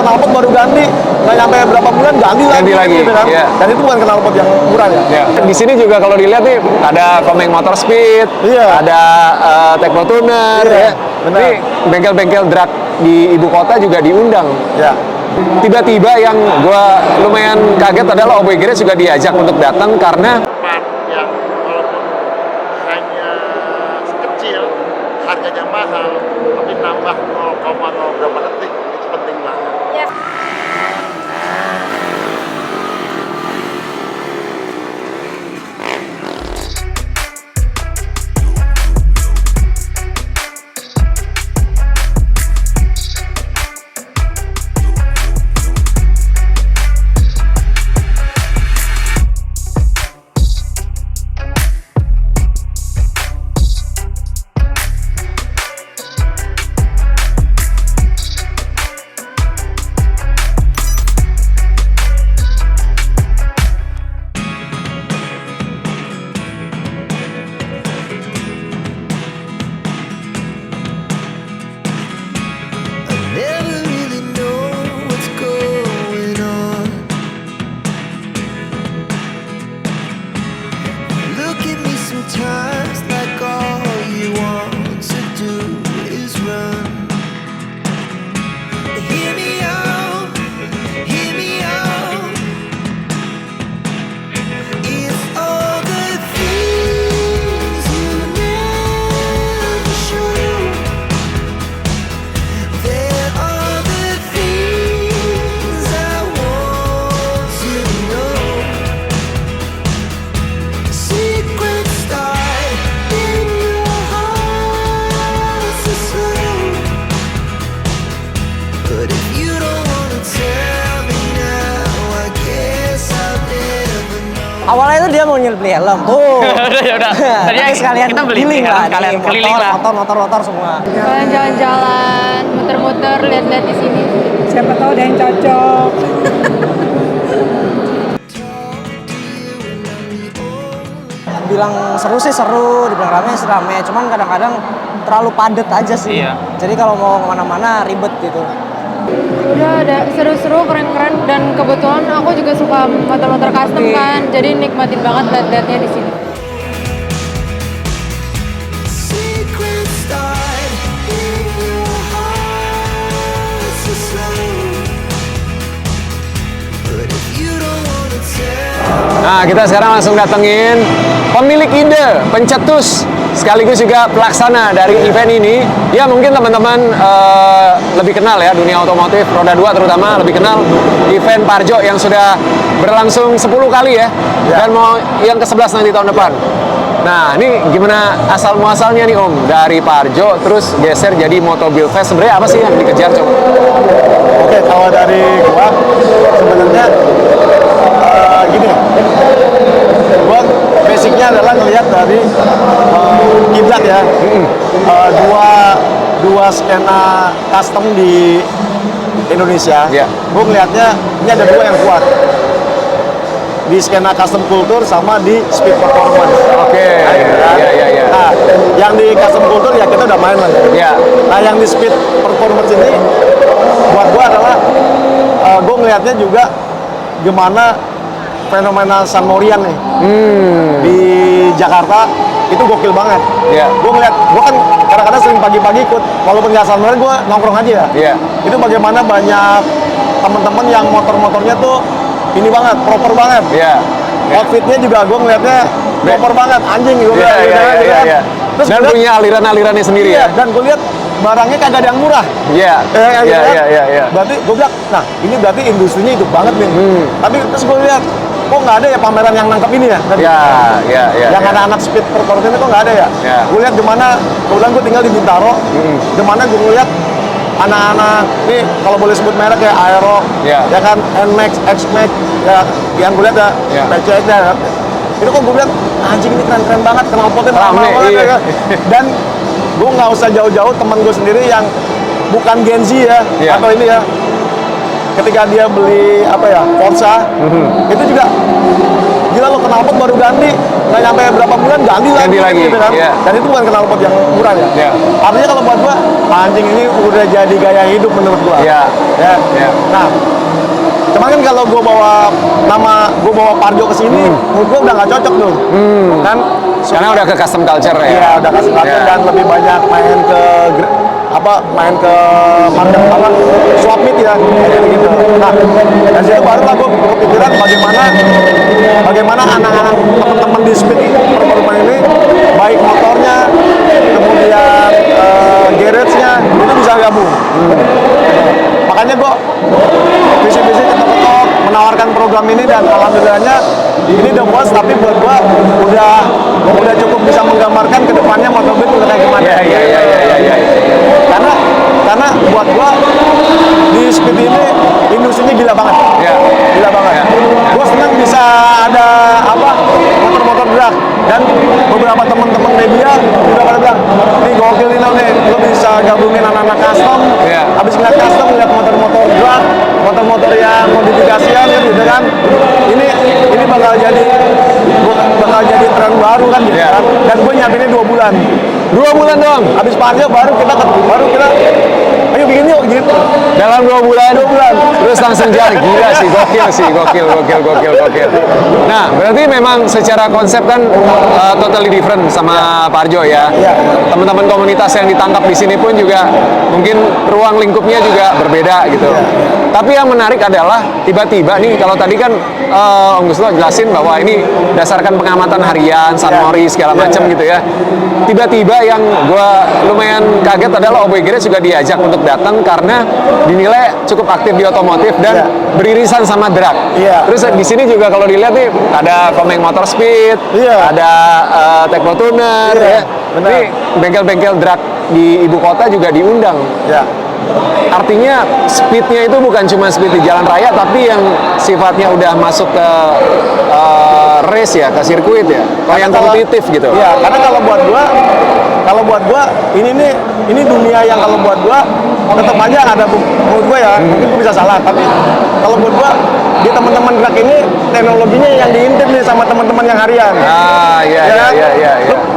knalpot baru ganti, nggak nyampe berapa bulan ganti lagi. Gitu kan? Yeah. Dan itu bukan knalpot yang murah ya. Yeah. Di sini juga kalau dilihat nih ada Komeng Motor Speed, ada Tekno Tuner, ya. Ini bengkel-bengkel drag di ibu kota juga diundang. Ya. Tiba-tiba yang gue lumayan kaget adalah OB Garage juga diajak untuk datang karena yang walaupun hanya kecil, harganya mahal, tapi nambah 0,0 berapa detik, itu penting banget. Ya. Never really know what's going on. Look at me sometimes like all you want to do is run. Hear me out, hear me out. It's all the things you never show. There are the things I want to know. Secrets start in your heart so slow. But if you don't wanna tell me now, I guess I'll never know. Awalnya itu dia mau beli helm tuh. Udah. Tadi Tapi sekalian kita beli keliling helm, lah, sekalian nih, keliling lah. motor semua. Kalian jalan-jalan, muter-muter, lihat-lihat di sini. Siapa tahu ada yang cocok. Bilang seru sih seru, dibilang rame sih rame. Cuman kadang-kadang terlalu padat aja sih. Iya. Jadi kalau mau kemana-mana ribet gitu. Udah ada seru-seru, keren-keren, dan kebetulan aku juga suka motor-motor custom kan, jadi nikmatin banget lihat-lihatnya di sini. Secrets start in your heart so slow. But if you don't wanna tell. Nah, kita sekarang langsung datengin pemilik ide, pencetus, sekaligus juga pelaksana dari event ini. Ya, mungkin teman-teman lebih kenal ya dunia otomotif, roda 2 terutama lebih kenal event Parjo yang sudah berlangsung 10 kali ya. Dan mau yang ke-11 nanti tahun depan. Nah, ini gimana asal muasalnya nih Om? Dari Parjo terus geser jadi Motobil Fest. Sebenarnya apa sih yang dikejar coba? Oke, kalau dari gua sebenarnya gini, gua basicnya adalah ngelihat dari kiblat ya, dua skena custom di Indonesia. Yeah. Gua ngelihatnya ini ada dua yang kuat di skena custom kultur sama di speed performance. Oke. Iya. Nah, yang di custom kultur ya kita udah main lah. Iya. Nah, yang di speed performance ini buat gua adalah gua ngelihatnya juga gimana fenomena San Morian nih di Jakarta itu gokil banget. Iya. Gue ngeliat, gue kan kadang-kadang sering pagi-pagi ikut, walaupun nggak San Morian gue nongkrong aja ya. Iya. Itu bagaimana banyak teman-teman yang motor-motornya tuh ini banget, proper banget. Iya. Outfitnya juga gue ngeliatnya proper banget, anjing gue bilang gitu kan. Iya. Terus Dan gua liat- punya aliran-alirannya sendiri iya, ya. dan gue lihat barangnya kagak ada yang murah. Iya. Gitu kan. Iya. Berarti gue bilang, nah ini berarti industrinya hidup banget nih. Tapi terus gue lihat, kok nggak ada ya pameran yang nangkep ini ya? Tadi? Iya. Yang anak-anak speed performance itu kok nggak ada ya? Ya. Gue lihat di mana, kebetulan gue tinggal di Bintaro, di mana gue ngeliat anak-anak, nih kalau boleh sebut merek ya Aero, Ya. ya kan, Nmax, Xmax, ya yang gue lihat Ya. PCX ya. Itu kok gue lihat, anjing ini keren-keren banget, knalpotnya Rame, lama banget iya. ya kan? Dan gue nggak usah jauh-jauh, teman gue sendiri yang bukan Gen Z ya, Ya. atau ini ya, ketika dia beli apa ya Forza, itu juga gila lo knalpot baru ganti, nggak nyampe berapa bulan ganti lagi, gitu kan. Iya. Dan itu bukan knalpot yang murah ya. Iya. Artinya kalau buat gua, anjing ini udah jadi gaya hidup menurut gua. Iya. Ya. Iya. Nah, cuman kan kalau gua bawa Parjo ke sini, menurut gua udah nggak cocok tuh. Kan? Karena udah ke custom culture ya. Iya, udah kasih Iya. dan lebih banyak main ke market swap meet ya, kayak gitu. Nah, dari situ barulah gue kepikiran bagaimana anak-anak teman-teman di speed performa ini, baik motornya, kemudian garage-nya itu bisa gabung. Makanya gue visi-visi ketok-ketok menawarkan program ini dan alhamdulillahnya ini the most, tapi buat gue udah cukup bisa menggambarkan ke depannya MotoGP udah kayak gimana. Iya. Karena buat gua di speed ini industrinya gila banget. Iya. Gila banget. Iya. Gua senang bisa ada motor-motor drag dan beberapa teman-teman media juga pada bilang, "Nih gokil nih, lo bisa gabungin anak-anak custom." Iya. Habis ngeliat custom, ngeliat motor-motor drag, motor-motor yang modifikasian gitu kan. Ini bakal jadi tren baru kan gitu Iya. kan. Dan gue nyiapinnya 2 bulan. 2 bulan dong. Habis Parjo baru kita ayo bikin yuk gitu. Dalam 2 bulan. 2 bulan. Terus langsung jalan. Gila sih, gokil. Nah, berarti memang secara konsep kan totally different sama Parjo ya. Iya. Teman-teman komunitas yang ditangkap di sini pun juga mungkin ruang lingkupnya juga berbeda gitu. Tapi yang menarik adalah tiba-tiba nih, kalau tadi kan Om Guslo jelasin bahwa ini berdasarkan pengamatan harian, San Mori segala macam gitu ya. Tiba-tiba yang gue lumayan kaget adalah Oboy Garage juga diajak untuk datang karena dinilai cukup aktif di otomotif dan beririsan sama drag. Iya. Terus di sini juga kalau dilihat nih ada Komeng Motor Speed, Iya. ada Tekno Tuner, Iya, ya. benar. Ini bengkel-bengkel drag di ibu kota juga diundang. Ya. Artinya speednya itu bukan cuma speed di jalan raya, tapi yang sifatnya udah masuk ke race ya, ke sirkuit ya, yang kompetitif gitu. Iya, karena kalau buat gua ini dunia yang kalau buat gua tetap aja ada menurut gua ya, mungkin gua bisa salah, tapi kalau buat gua di teman-teman drag ini teknologinya yang diintip nih sama teman-teman yang harian. Ah, iya.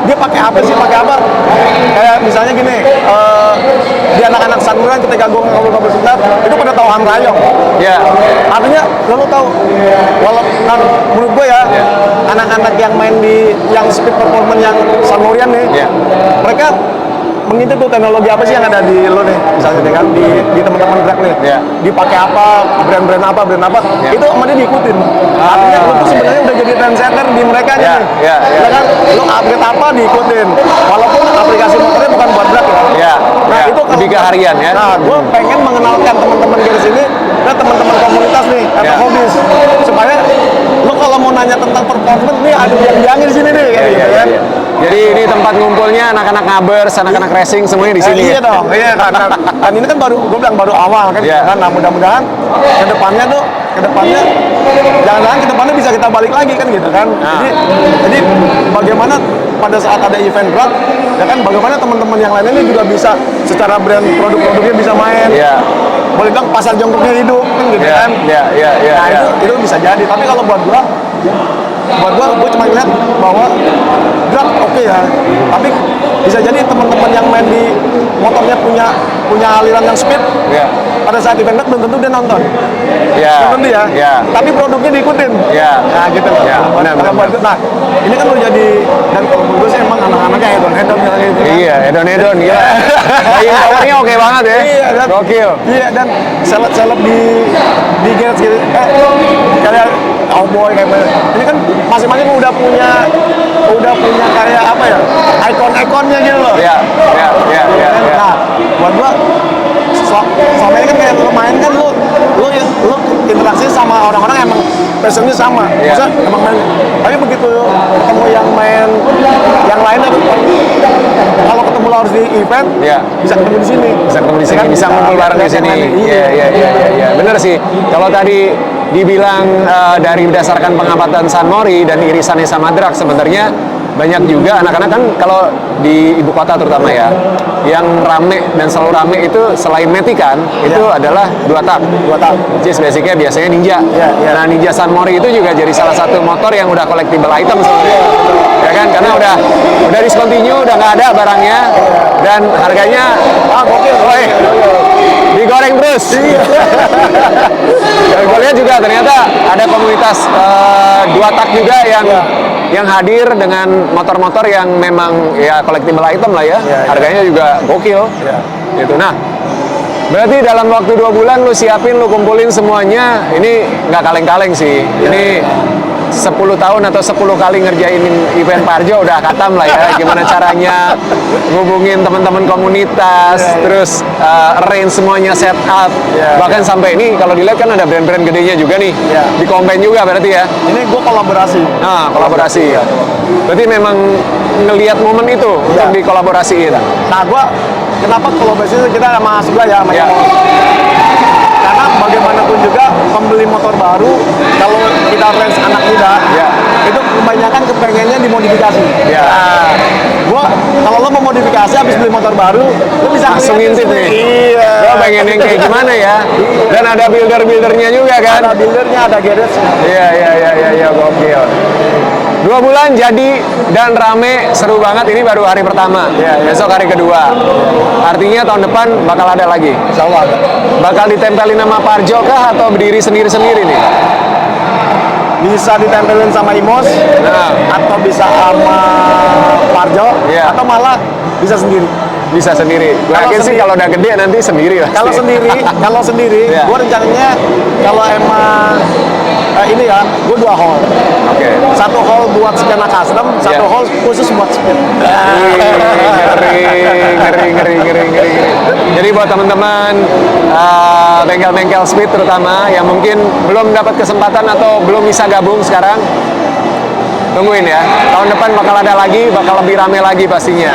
Dia pakai apa sih? Pakai apa? Kayak misalnya gini, di anak-anak Sanmuran ketika gue ngobrol sebentar, itu pada tahu Hamrayong. Iya. Artinya lo tahu, menurut gue ya, anak-anak yang main di yang speed performance yang Sanmurian nih, Iya. mereka mengintip tuh teknologi apa sih yang ada di lo nih, misalnya nih kan di teman-teman drag nih, Iya. dipakai apa, brand apa, Iya. itu sama dia diikutin. Artinya lo tuh sebenarnya udah jadi trendsetter di mereka nih. Iya. Ya kan, lo upgrade apa diikutin, walaupun aplikasi motornya bukan buat drag ya. Iya. Nah Iya. itu Lebih ke harian ya. Nah, gue pengen mengenalkan teman-teman di sini ke teman-teman komunitas nih atau Iya. hobis, supaya lo kalau mau nanya tentang performance nih ada yang di sini nih, kayak gitu kan. Jadi ini tempat ngumpulnya anak-anak ngabers, anak-anak racing semuanya di sini. Iya dong, iya kan. Dan ini kan gue bilang baru awal kan. Iya. Nah mudah-mudahan ke depannya jangan-jangan ke depannya bisa kita balik lagi kan gitu kan. Nah. Jadi bagaimana pada saat ada event drag, ya kan bagaimana teman-teman yang lain ini juga bisa secara brand produk-produknya bisa main. Iya. Boleh bilang pasar jongkoknya hidup kan gitu Iya. kan. Iya. Nah itu bisa jadi. Tapi kalau buat gua cuma ngeliat bahwa drag oke ya, tapi bisa jadi teman-teman yang main di motornya punya aliran yang speed, Iya. pada saat event drag belum tentu dia nonton. Iya. Belum tentu ya. Iya. Tapi produknya diikutin. Iya. Nah gitu loh. Iya, benar. Nah ini kan udah jadi, dan kalau menurut gue sih emang anak-anaknya hedon ya gitu kan. Iya, edon gila. Buying powernya oke banget ya. Iya, dan Gokil. Iya, dan seleb di garage gitu. Kayak cowboy kayak ini kan masing-masing udah punya kayak apa ya? Ikon-ikonnya gitu loh. Iya. Nah, buat gua selama ini kan kayak lu main kan lu interaksi sama orang-orang emang passionnya sama. Iya. Maksudnya emang main. Tapi begitu ketemu yang main yang lain, kalau ketemu lo harus di event, Iya. bisa ketemu di sini. Bisa ketemu di sini, Kan bisa ngumpul bareng di lihat yang sini. lain. Iya. Bener sih. Kalau tadi dibilang dari berdasarkan pengamatan San Mori dan irisannya sama drag, sebenarnya banyak juga anak-anak kan kalau di ibu kota terutama ya, yang rame dan selalu rame itu selain Matic kan, itu adalah 2 tak. 2 tak. Which is basicnya biasanya Ninja. Iya. Nah, Ninja San Mori itu juga jadi salah satu motor yang udah collectible item sebenarnya. Ya kan, karena udah discontinue, udah nggak ada barangnya, dan harganya Gokil. woi, digoreng terus. Dan gue lihat juga ternyata ada komunitas 2 tak juga yang hadir dengan motor-motor yang memang ya collectible item lah ya. Harganya juga gokil. Gitu. Nah, berarti dalam waktu 2 bulan lu siapin, lu kumpulin semuanya, ini nggak kaleng-kaleng sih. Ini 10 tahun atau 10 kali ngerjain event Parjo udah katam lah ya. Gimana caranya ngubungin teman-teman komunitas, terus arrange semuanya, set up. Bahkan sampai ini kalau dilihat kan ada brand-brand gedenya juga nih. Di combine juga berarti ya. Ini gue kolaborasi. Nah, kolaborasi. Berarti memang ngelihat momen itu untuk dikolaborasiin. Nah, gue kenapa kolaborasi itu kita masuk lah ya sama Ya. Emos. Karena bagaimanapun juga pembeli motor baru, kalau kita range anak muda, itu kebanyakan kepengennya dimodifikasi. Nah, gua kalau lo mau modifikasi habis beli motor baru, lo bisa Langsung ngeliatin ngintip nih. Iya. Lo pengen yang kayak gimana ya? Dan ada builder-buildernya juga kan? Ada buildernya, ada garage. Iya, gokil. 2 bulan jadi dan rame, seru banget. Ini baru hari pertama. Besok hari kedua. Artinya tahun depan bakal ada lagi. Insya Allah ada. Bakal ditempelin nama Parjo kah atau berdiri sendiri-sendiri nih? Bisa ditempelin sama Imos, Nah, atau bisa sama Parjo, Iya. atau malah bisa sendiri. bisa sendiri. Gue Kalau yakin sih sendiri- kalau udah gede nanti sendiri lah. Kalau sendiri, Iya. gue rencananya kalau emang ini ya, gue 2 hall. Oke. 1 hall buat skena custom, 1 Iya. hall khusus buat speed. Ngeri. Jadi buat teman-teman bengkel-bengkel speed terutama yang mungkin belum dapat kesempatan atau belum bisa gabung sekarang, tungguin ya. Tahun depan bakal ada lagi, bakal lebih rame lagi pastinya.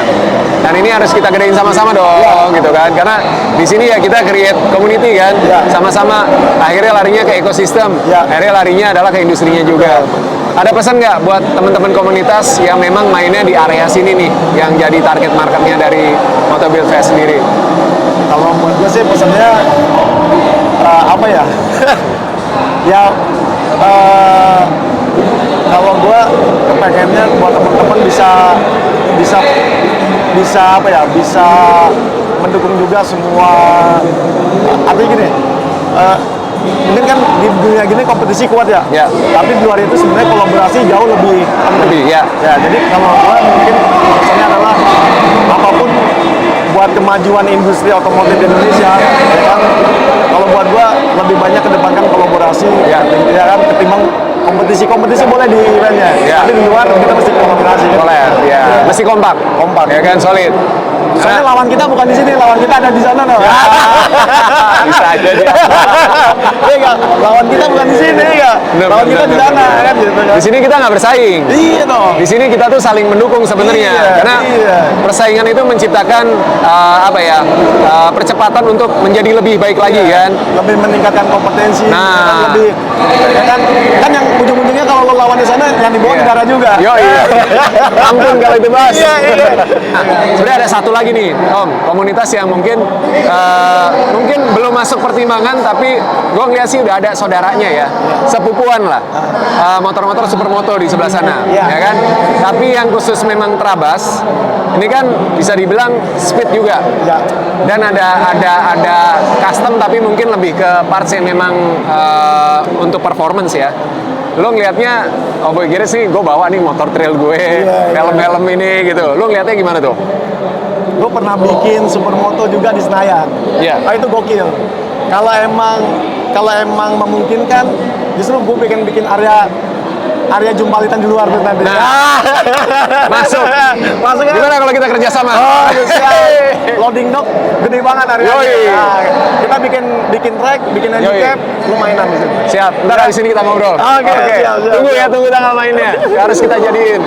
Dan ini harus kita gedein sama-sama dong, gitu kan? Karena di sini ya kita create community kan, sama-sama. Akhirnya larinya ke ekosistem, akhirnya larinya adalah ke industrinya juga. Ada pesan nggak buat teman-teman komunitas yang memang mainnya di area sini nih, yang jadi target marketnya dari Moto Build Fest sendiri? Kalau buat gue sih pesannya apa ya? Ya kalau gue kepengennya buat teman-teman bisa apa ya? Bisa mendukung juga semua. Artinya gini. Mungkin kan di dunia gini kompetisi kuat ya. Ya. Tapi di luar itu sebenarnya kolaborasi jauh lebih penting. Lebih, ya. Ya, jadi kalau gue mungkin pesannya adalah apapun buat kemajuan industri otomotif di Indonesia, ya kan, kalau buat gue lebih banyak kedepankan kolaborasi, ya kan, ketimbang kompetisi boleh di eventnya, tapi di luar kita mesti kolaborasi. Kan? Boleh, ya. Mesti kompak, ya kan, solid. Soalnya lawan kita bukan di sini, lawan kita ada di sana, no? Bisa aja dia. Iya nggak? Lawan kita bukan di sini, ya. Lawan kita di sana, kan gitu kan? Di sini kita nggak bersaing. Iya dong. Di sini kita tuh saling mendukung sebenarnya, karena persaingan itu menciptakan percepatan untuk menjadi lebih baik lagi kan. Lebih meningkatkan kompetensi, Nah. lebih kan yang ujung-ujungnya kalau lo lawan di sana yang dibawa negara juga. Yo iya. Ampun kalau itu Bas. Iya. Sebenarnya ada satu lagi nih, Om, komunitas yang mungkin belum masuk pertimbangan, tapi gue ngeliat sih udah ada saudaranya ya, sepupuan lah, motor-motor supermoto di sebelah sana, ya kan. Tapi yang khusus memang Trabas, ini kan bisa dibilang speed juga, dan ada custom tapi mungkin lebih ke parts yang memang untuk performance ya. Lo ngelihatnya, oh boy kira sih gue bawa nih motor trail gue, helm-helm ini gitu. Lo ngelihatnya gimana tuh? Gue pernah bikin supermoto juga di Senayan. Iya. Itu gokil. Kalau emang memungkinkan, justru gue bikin area jumpalitan di luar tuh nanti. Nah, masuk ya? Gimana kalau kita kerjasama? Oh, siap. Loading dock gede banget area. Yoi. Nah, kita bikin track, bikin handicap, lu mainan di situ. Siap, ntar di sini kita ngobrol. Oke, siap. Tunggu tanggal mainnya. Harus kita jadiin.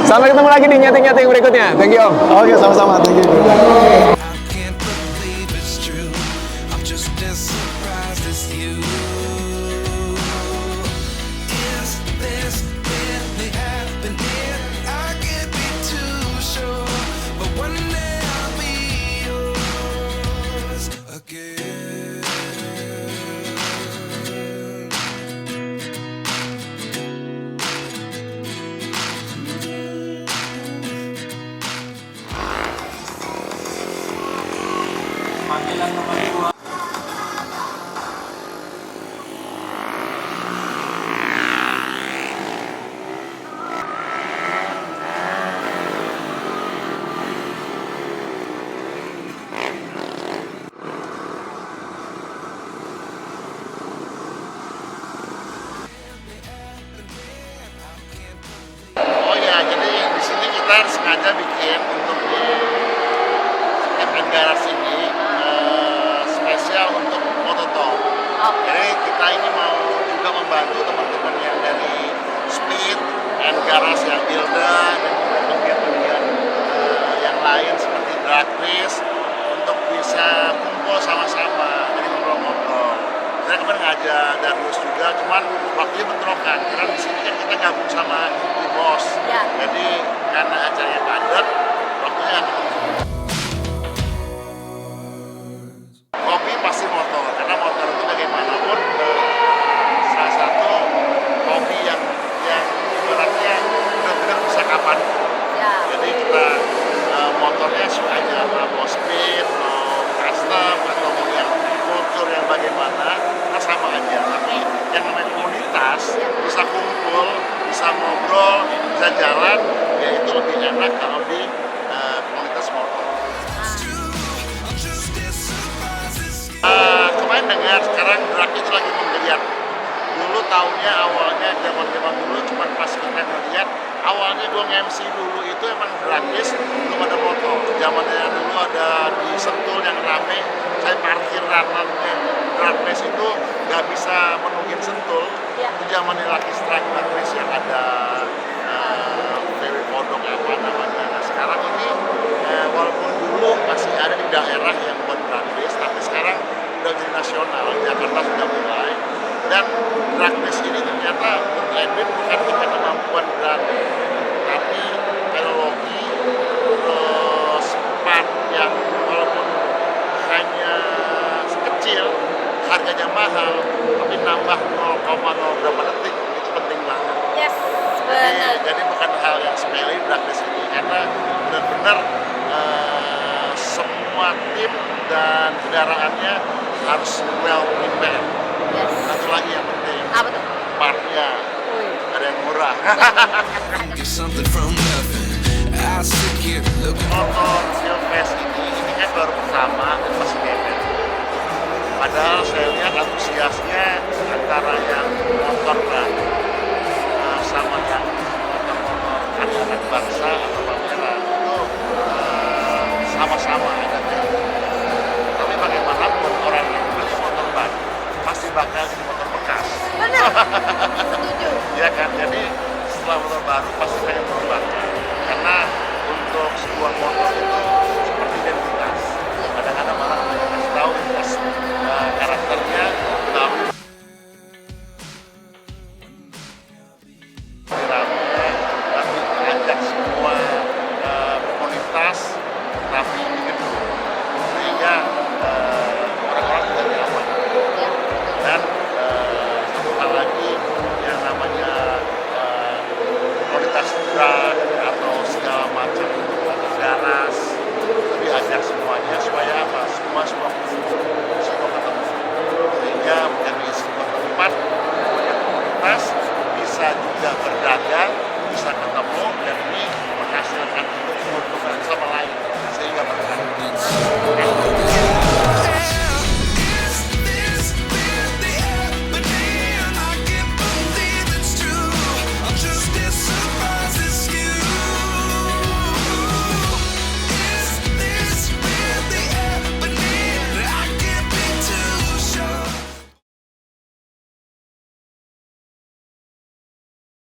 Sampai ketemu lagi di nyeting-nyeting berikutnya. Thank you, Om. Oke, sama-sama. Thank you. I can't believe it's true. I'm just as surprised as you. Is this really happening? I can't membantu teman-teman yang dari Speed and Garage yang Hilda dan juga bagian-bagian yang lain seperti drag race untuk bisa kumpul sama-sama, jadi ngobrol-ngobrol. Saya kemarin ngajak Darius juga, cuman waktunya bentrokan karena di sini kan kita gabung sama Bos. Ya. Jadi karena acaranya padat, waktunya nggak ketemu. Hobi pasti motor, karena motor itu bagaimanapun salah satu hobi yang ibaratnya benar-benar bisa kapan. Ya. Jadi kita motornya suka aja mau speed, mau custom atau mau yang kultur yang bagaimana, nah sama aja. Tapi yang namanya komunitas bisa kumpul, bisa ngobrol, bisa jalan, ya itu lebih enak kalau di komunitas motor. Kemarin dengar sekarang drag itu lagi menggeliat. Dulu tahunnya awalnya zaman dulu cuma pas kita ngeliat awalnya gue nge-MC dulu itu emang gratis, belum ada motor. Zamannya dulu ada di Sentul yang rame, saya parkir rananya drag race itu nggak bisa menuhin Sentul. Ya. Itu zamannya Lucky Strike drag race yang ada Ferry Kodok apa namanya. Nah sekarang ini walaupun dulu masih ada di daerah yang buat drag race, tapi sekarang udah jadi nasional. Jakarta sudah mulai. Dan drag race ini ternyata berlebih bukan hanya kemampuan drag, tapi teknologi, terus part yang walaupun hanya kecil, harganya mahal, tapi nambah 0,0 berapa detik, itu penting banget. Yes, benar. Jadi bukan hal yang sepele drag race ini, karena benar-benar semua tim dan kendaraannya harus well prepared. Yes. Satu lagi yang penting, Apa tuh? partnya ada yang murah. Get something from nothing. I sit here looking. Motor Silvest ini kan baru pertama dan masih bebek. Padahal saya lihat antusiasnya antara yang motor baru sama yang motor anak bangsa atau pameran itu sama-sama ada. Tapi bagaimanapun orang yang beli motor baru pasti bakal jadi motor bekas. Benar. Setuju. Ya kan, jadi setelah motor baru pasti pengen berubah. Karena untuk sebuah motor itu seperti identitas. Kadang-kadang orang kasih tahu identitas karakter